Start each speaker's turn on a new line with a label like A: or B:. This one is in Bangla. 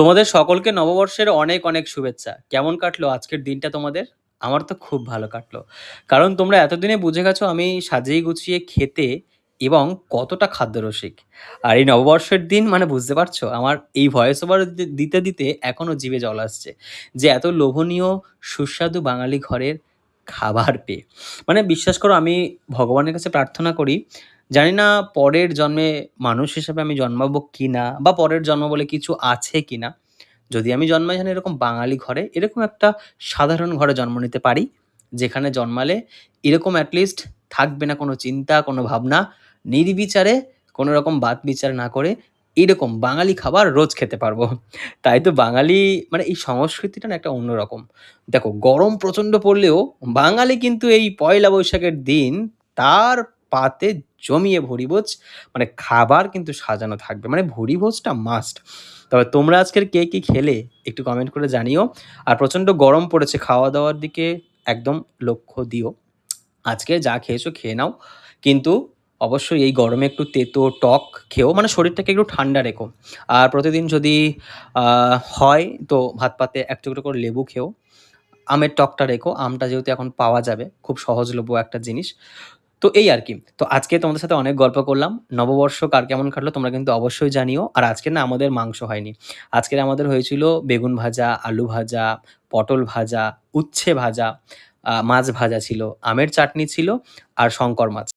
A: তোমাদের সকলকে নববর্ষের অনেক, অনেক শুভেচ্ছা। কেমন কাটলো আজকের দিনটা তোমাদের? আমার তো খুব ভালো কাটলো। কারণ তোমরা এতদিনে বুঝে গেছো আমি সাজিয়ে গুছিয়ে খেতে এবং কতটা খাদ্যরসিক। আর এই নববর্ষের দিন মানে বুঝতে পারছো? আমার এই ভয়েস ওভার দিতে, দিতে এখনো জিভে জল আসছে। যে এত লোভনীয় সুস্বাদু বাঙালি ঘরের খাবার পেয়ে। মানে বিশ্বাস করো আমি ভগবানের কাছে প্রার্থনা করি, জানি না পরের জন্মে মানুষ হিসেবে আমি জন্মাবো কিনা বা পরের জন্ম বলে কিছু আছে কিনা। যদি আমি জন্মাই যেন এরকম বাঙালি ঘরে, এরকম একটা সাধারণ ঘরে জন্ম নিতে পারি, যেখানে জন্মালে এরকম at least থাকবে না কোনো চিন্তা, কোনো ভাবনা, নির্বিচারে কোনো রকম বাছ-বিচার না করে এরকম বাঙালি খাবার রোজ খেতে পারবো। তাই তো বাঙালি মানে এই সংস্কৃতিটা না একটা অন্যরকম। দেখো গরম প্রচণ্ড পড়লেও বাঙালি কিন্তু এই পয়লা বৈশাখের দিন তার পাতে জমিয়ে ভুরিভোজ মানে খাবার কিন্তু সাজানো থাকবে। মানে ভুরিভোজটা মাস্ট। তবে তোমরা আজকের কে কি খেলে একটু কমেন্ট করে জানিও। আর প্রচণ্ড গরম পড়েছে, খাওয়া-দাওয়ার দিকে একদম লক্ষ্য দিও। আজকে যা খেয়েছো খেয়ে নাও। কিন্তু অবশ্যই এই গরমে একটু তেতো, টক খেও, মানে শরীরটাকে একটু ঠান্ডা রেখো। আর প্রতিদিন যদি হয় তো ভাত পাতে এক টুকরো করে লেবু খেও। আমের টকটা রেখো। আমটা যেহেতু এখন পাওয়া যাবে, খুব সহজলভ্য একটা জিনিস। তো এই আরকি। তো আজকে তোমাদের সাথে অনেক গল্প করলাম। নববর্ষ কার কেমন কাটলো তোমরা কিন্তু অবশ্যই জানিও। আর আজকে না আমাদের মাংস হয়নি। আজকের আমাদের হয়েছিল বেগুন ভাজা, আলু ভাজা, পটল ভাজা, উচ্ছে ভাজা, মাছ ভাজা ছিল, আমের চাটনি ছিল আর শঙ্কর মাছ।